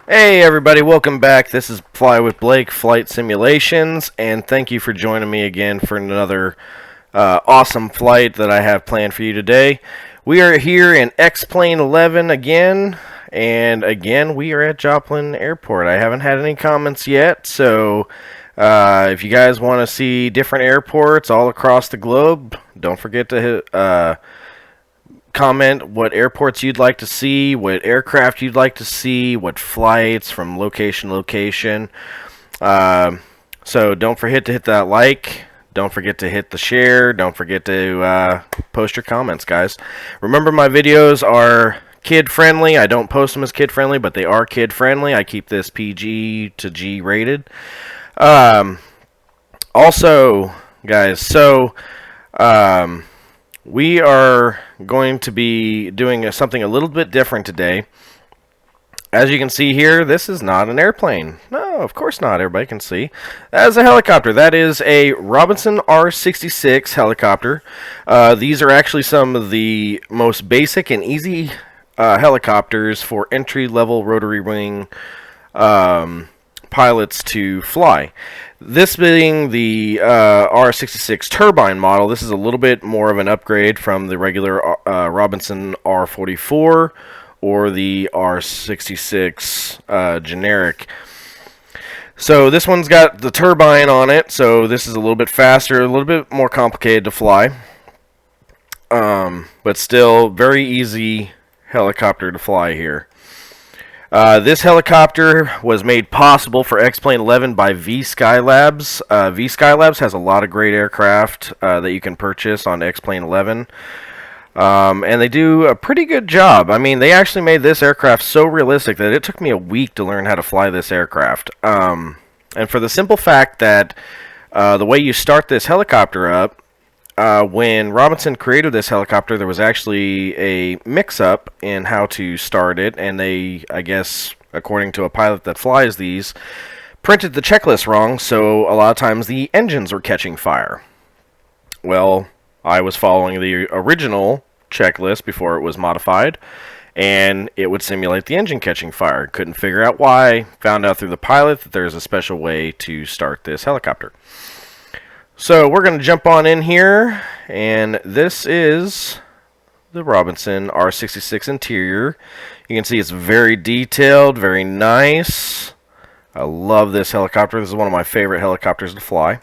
Hey everybody, welcome back. This is Fly with Blake Flight Simulations, and thank you for joining me again for another awesome flight that I have planned for you today. We are here in X-Plane 11 again, and again we are at Joplin Airport. I haven't had any comments yet, so if you guys want to see different airports all across the globe, don't forget to comment what airports you'd like to see, what aircraft you'd like to see, what flights from location to location. So don't forget to hit that like. Don't forget to hit the share. Don't forget to post your comments, guys. Remember, my videos are kid friendly. I don't post them as kid friendly, but they are kid friendly. I keep this PG to G rated. Also, guys, so we are going to be doing something a little bit different today. As you can see here, this is not an airplane. No, of course not. Everybody can see. That is a helicopter. That is a Robinson R66 helicopter. These are actually some of the most basic and easy helicopters for entry-level rotary wing pilots to fly. This being the R66 turbine model, this is a little bit more of an upgrade from the regular Robinson R44 or the R66 generic. So this one's got the turbine on it, so this is a little bit faster, a little bit more complicated to fly, but still very easy helicopter to fly here. This helicopter was made possible for X-Plane 11 by V Skylabs. V Skylabs has a lot of great aircraft that you can purchase on X-Plane 11. And they do a pretty good job. I mean, they actually made this aircraft so realistic that it took me a week to learn how to fly this aircraft. And for the simple fact that the way you start this helicopter up, when Robinson created this helicopter, there was actually a mix-up in how to start it, and they, I guess, according to a pilot that flies these, printed the checklist wrong, so a lot of times the engines were catching fire. Well, I was following the original checklist before it was modified, and it would simulate the engine catching fire. Couldn't figure out why. Found out through the pilot that there's a special way to start this helicopter. So we're going to jump on in here, and this is the Robinson R66 interior. You can see it's very detailed, very nice. I love this helicopter. This is one of my favorite helicopters to fly.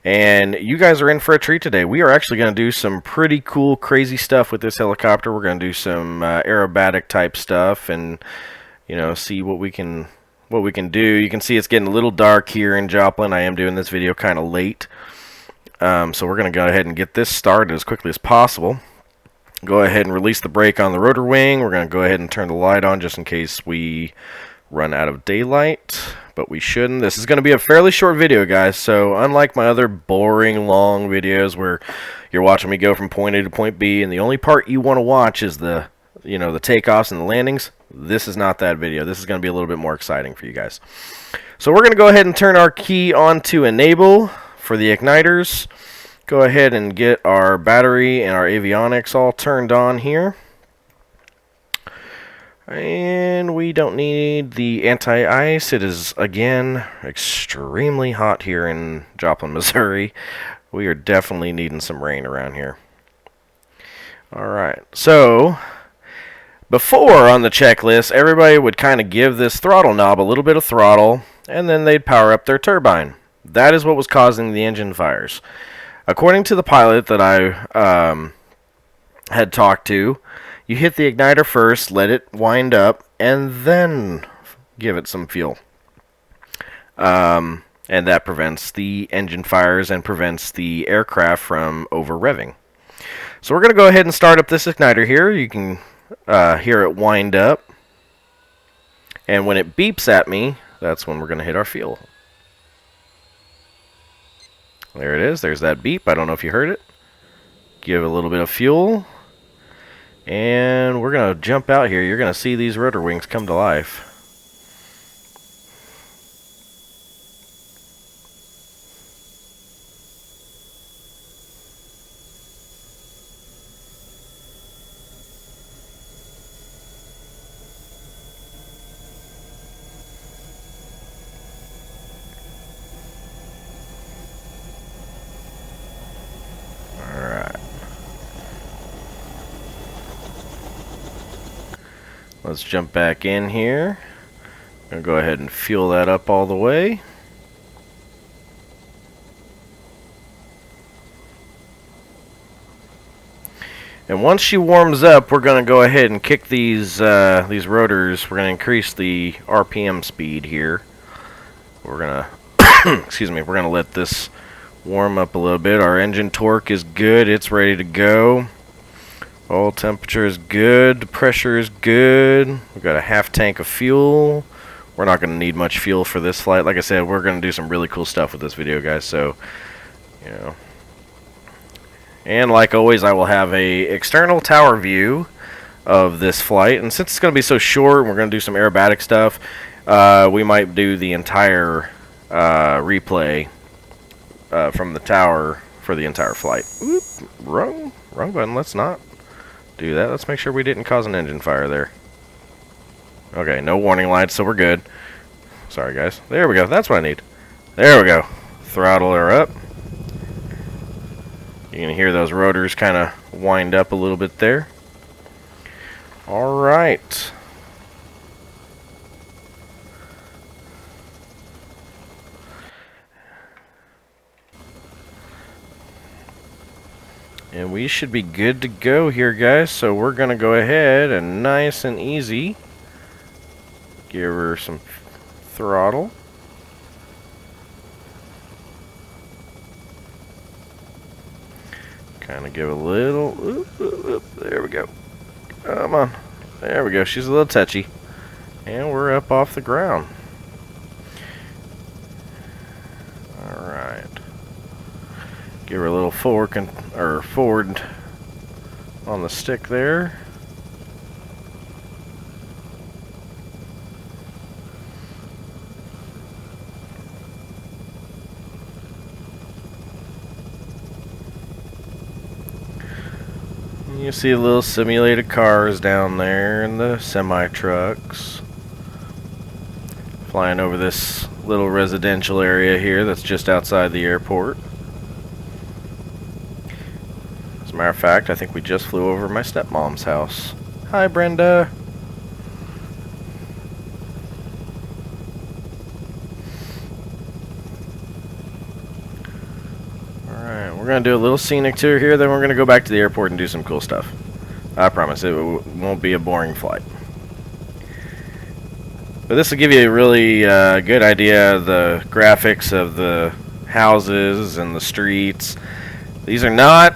And you guys are in for a treat today. We are actually going to do some pretty cool, crazy stuff with this helicopter. We're going to do some aerobatic type stuff, and see what we can do. You can see it's getting a little dark here in Joplin. I am doing this video kind of late. So we're going to go ahead and get this started as quickly as possible. Go ahead and release the brake on the rotor wing. We're going to go ahead and turn the light on just in case we run out of daylight, but we shouldn't. This is going to be a fairly short video, guys, so unlike my other boring long videos where you're watching me go from point A to point B and the only part you want to watch is the the takeoffs and the landings, this is not that video. This is going to be a little bit more exciting for you guys. So we're going to go ahead and turn our key on to enable for the igniters. Go ahead and get our battery and our avionics all turned on here. And we don't need the anti-ice. It is, again, extremely hot here in Joplin, Missouri. We are definitely needing some rain around here. Alright, so before on the checklist, everybody would kind of give this throttle knob a little bit of throttle, and then they'd power up their turbine. That is what was causing the engine fires. According to the pilot that I had talked to, you hit the igniter first, let it wind up, and then give it some fuel. And that prevents the engine fires and prevents the aircraft from over-revving. So we're going to go ahead and start up this igniter here. You can hear it wind up. And when it beeps at me, that's when we're going to hit our fuel. There it is. There's that beep. I don't know if you heard it. Give a little bit of fuel. And we're going to jump out here. You're going to see these rotor wings come to life. Let's jump back in here. I'm going to go ahead and fuel that up all the way. And once she warms up, we're going to go ahead and kick these rotors. We're going to increase the RPM speed here. We're going to, excuse me, we're going to let this warm up a little bit. Our engine torque is good. It's ready to go. Oil temperature is good. The pressure is good. We've got a half tank of fuel. We're not going to need much fuel for this flight. Like I said, we're going to do some really cool stuff with this video, guys. So, you know. And like always, I will have a external tower view of this flight. And since it's going to be so short, we're going to do some aerobatic stuff. We might do the entire replay from the tower for the entire flight. Oop, wrong button. Let's not do that. Let's make sure we didn't cause an engine fire there. Okay, no warning lights, so we're good. Sorry, guys. There we go. That's what I need. There we go. Throttle her up. You can hear those rotors kind of wind up a little bit there. All right. And we should be good to go here, guys. So we're going to go ahead and nice and easy give her some throttle. Kind of give a little, there we go. Come on. There we go. She's a little touchy. And we're up off the ground. Alright. Give her a little forward on the stick there. You see the little simulated cars down there and the semi-trucks flying over this little residential area here that's just outside the airport. As a matter of fact, I think we just flew over my stepmom's house. Hi, Brenda. We're going to do a little scenic tour here, then we're going to go back to the airport and do some cool stuff. I promise, it won't be a boring flight. But this will give you a really good idea of the graphics of the houses and the streets. These are not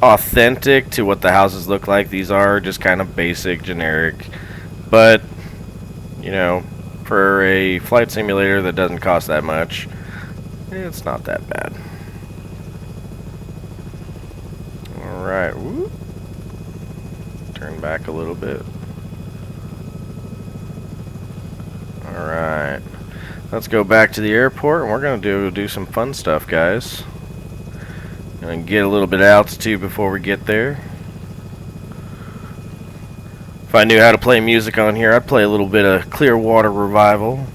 authentic to what the houses look like. These are just kind of basic, generic. But, you know, for a flight simulator that doesn't cost that much, it's not that bad. Alright, whoop. Turn back a little bit. Alright. Let's go back to the airport and we're going to do some fun stuff, guys. Gonna get a little bit of altitude before we get there. If I knew how to play music on here, I'd play a little bit of Clearwater Revival.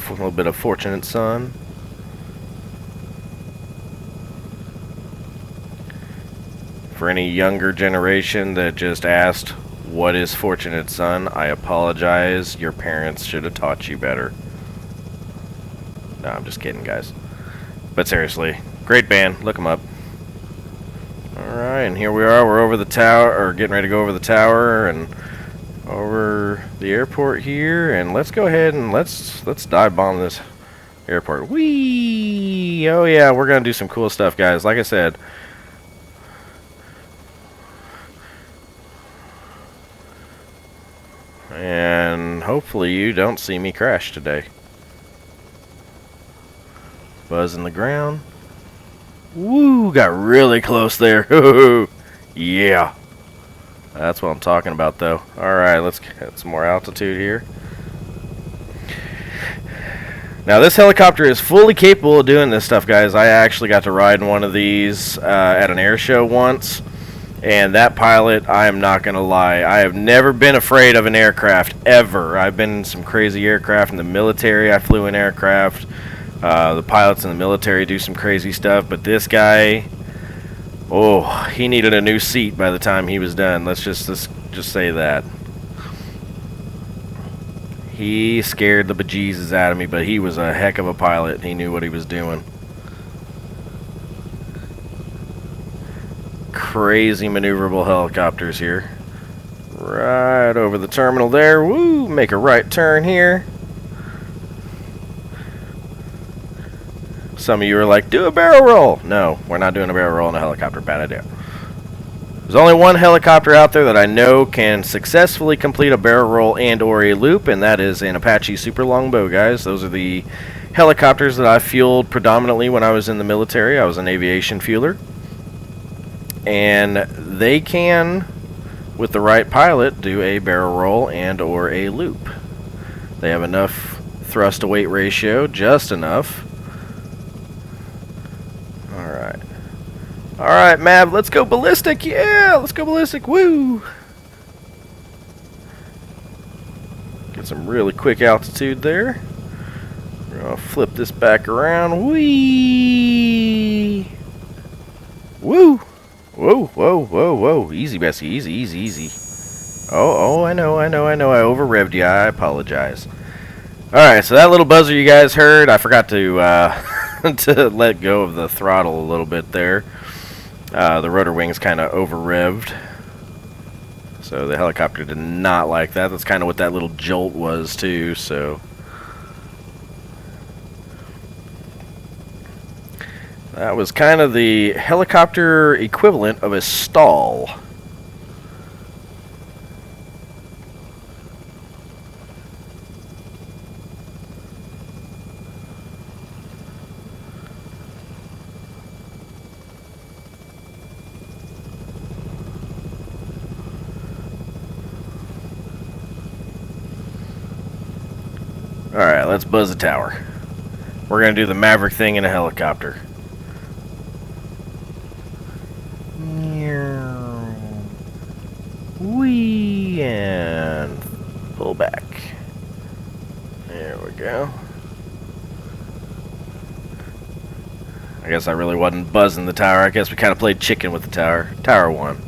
A little bit of Fortunate Son. For any younger generation that just asked, what is Fortunate Son? I apologize. Your parents should have taught you better. No, I'm just kidding, guys. But seriously, great band. Look them up. Alright, and here we are. We're over the tower, or getting ready to go over the tower and over the airport here. And let's go ahead and let's dive bomb this airport. Whee! Oh yeah, we're going to do some cool stuff, guys. Like I said, and hopefully you don't see me crash today. Buzz in the ground. Woo, got really close there. Yeah. That's what I'm talking about, though. Alright, let's get some more altitude here. Now, this helicopter is fully capable of doing this stuff, guys. I actually got to ride in one of these at an air show once. And that pilot, I am not going to lie, I have never been afraid of an aircraft, ever. I've been in some crazy aircraft in the military. I flew in aircraft. The pilots in the military do some crazy stuff. But this guy, oh, he needed a new seat by the time he was done. Let's just say that. He scared the bejesus out of me, but he was a heck of a pilot. He knew what he was doing. Crazy maneuverable helicopters here. Right over the terminal there. Woo! Make a right turn here. Some of you are like, do a barrel roll. No, we're not doing a barrel roll in a helicopter. Bad idea. There's only one helicopter out there that I know can successfully complete a barrel roll and or a loop, and that is an Apache Super Longbow, guys. Those are the helicopters that I fueled predominantly when I was in the military. I was an aviation fueler. And they can, with the right pilot, do a barrel roll and or a loop. They have enough thrust to weight ratio, just enough. Alright. Alright, Mav, let's go ballistic. Yeah, let's go ballistic. Woo! Get some really quick altitude there. We're going to flip this back around. Whee! Woo! Whoa, whoa, whoa, whoa. Easy, Bessie. Easy, easy, easy. Oh, I know. I over-revved you. I apologize. Alright, so that little buzzer you guys heard, I forgot to to let go of the throttle a little bit there. The rotor wings kind of over-revved. So the helicopter did not like that. That's kind of what that little jolt was, too, so... That was kind of the helicopter equivalent of a stall. Alright, let's buzz the tower. We're going to do the Maverick thing in a helicopter. Whee! And pull back. There we go. I guess I really wasn't buzzing the tower. I guess we kind of played chicken with the tower. Tower won.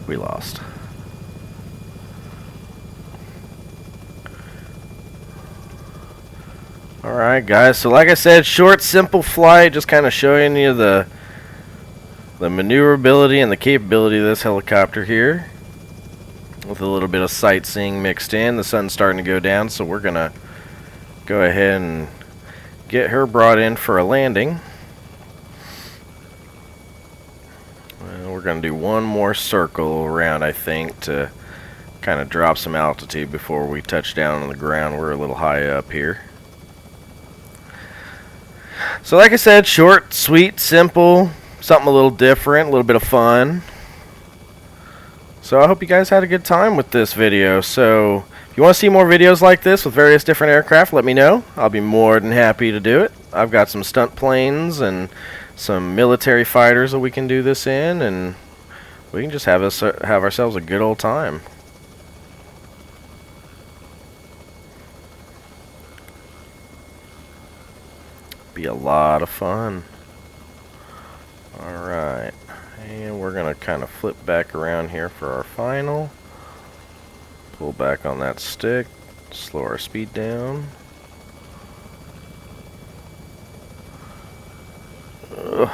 We lost. Alright, guys. So like I said, short, simple flight. Just kind of showing you the maneuverability and the capability of this helicopter here. With a little bit of sightseeing mixed in. The sun's starting to go down, so we're going to go ahead and get her brought in for a landing. Well, we're going to do one more circle around, I think, to kind of drop some altitude before we touch down on the ground. We're a little high up here. So like I said, short, sweet, simple, something a little different, a little bit of fun. So I hope you guys had a good time with this video. So if you want to see more videos like this with various different aircraft, let me know. I'll be more than happy to do it. I've got some stunt planes and some military fighters that we can do this in, and we can just have ourselves a good old time. Be a lot of fun. Alright. And we're going to kind of flip back around here for our final. Pull back on that stick. Slow our speed down. Ugh.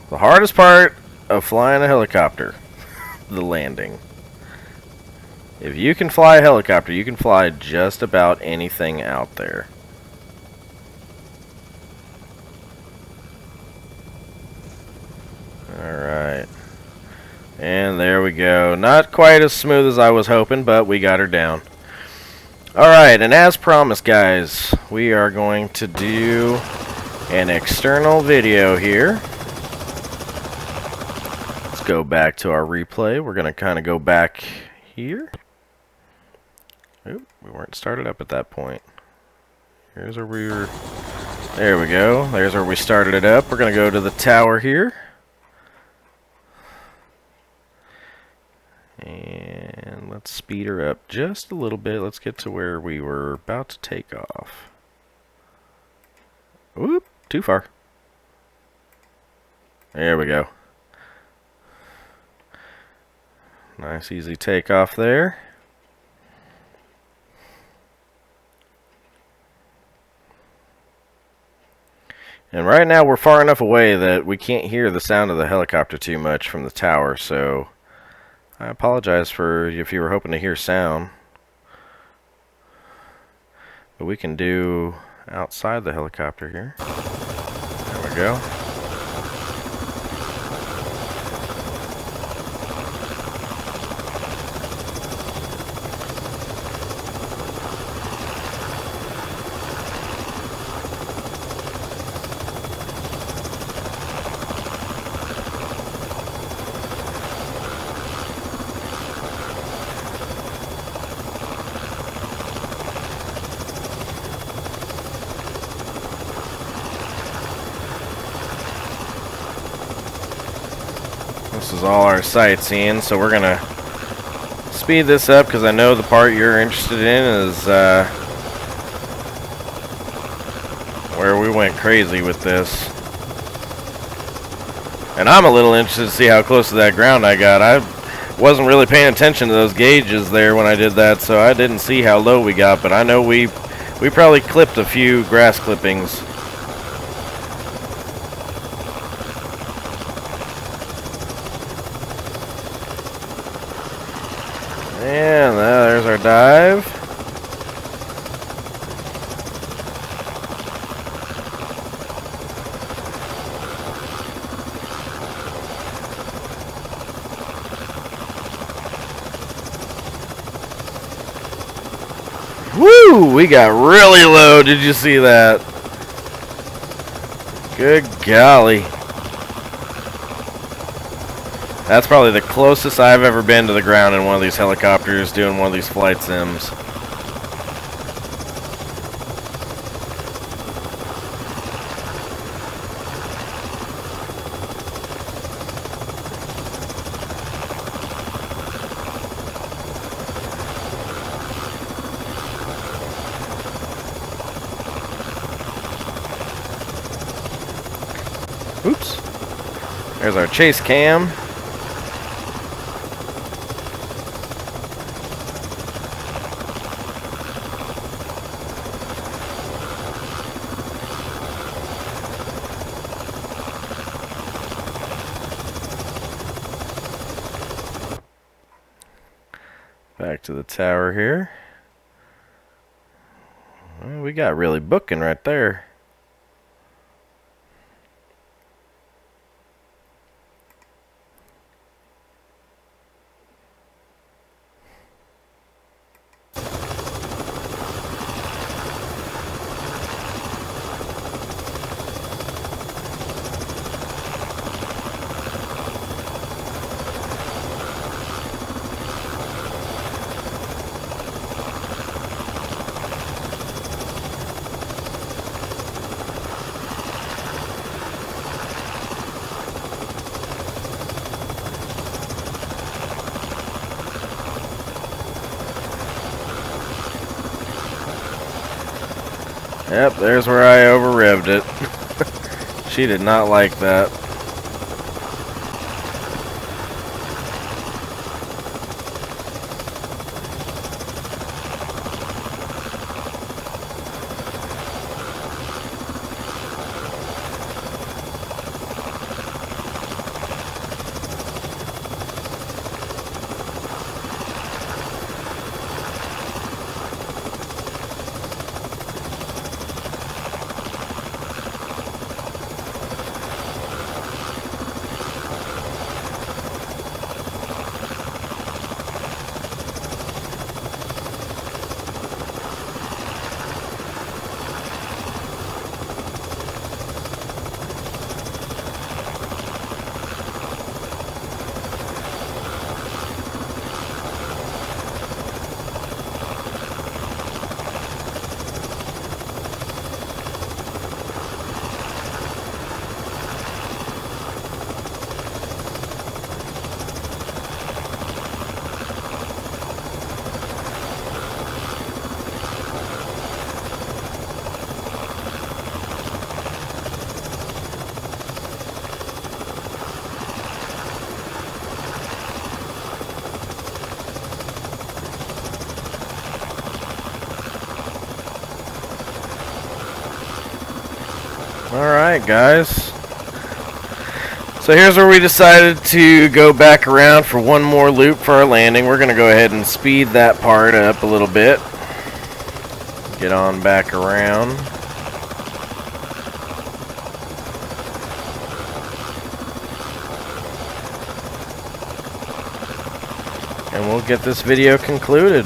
The hardest part of flying a helicopter. The landing. If you can fly a helicopter, you can fly just about anything out there. Alright. And there we go. Not quite as smooth as I was hoping, but we got her down. Alright, and as promised, guys, we are going to do an external video here. Let's go back to our replay. We're going to kind of go back here. Oop, we weren't started up at that point. Here's where we were. There we go. There's where we started it up. We're going to go to the tower here. And let's speed her up just a little bit. Let's get to where we were about to take off. Whoop, too far. There we go. Nice easy takeoff there. And right now we're far enough away that we can't hear the sound of the helicopter too much from the tower, so I apologize for if you were hoping to hear sound. But we can do outside the helicopter here. There we go. This is all our sightseeing, so we're gonna speed this up because I know the part you're interested in is where we went crazy with this. And I'm a little interested to see how close to that ground I got. I wasn't really paying attention to those gauges there when I did that, so I didn't see how low we got, but I know we probably clipped a few grass clippings. And there's our dive. Woo! We got really low. Did you see that? Good golly. That's probably the closest I've ever been to the ground in one of these helicopters doing one of these flight sims. Oops. There's our chase cam. Back to the tower here. Well, we got really booking right there. Yep, there's where I over-revved it. She did not like that. Alright, guys. So here's where we decided to go back around for one more loop for our landing. We're going to go ahead and speed that part up a little bit. Get on back around. And we'll get this video concluded.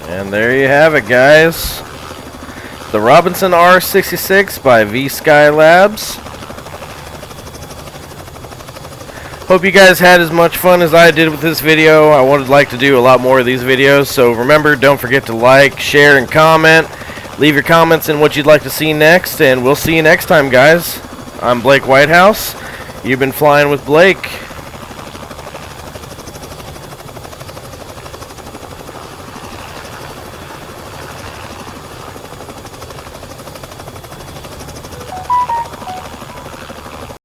And there you have it, guys. The Robinson R66 by V-Skylabs. Hope you guys had as much fun as I did with this video. I would like to do a lot more of these videos. So remember, don't forget to like, share, and comment. Leave your comments in what you'd like to see next. And we'll see you next time, guys. I'm Blake Whitehouse. You've been flying with Blake.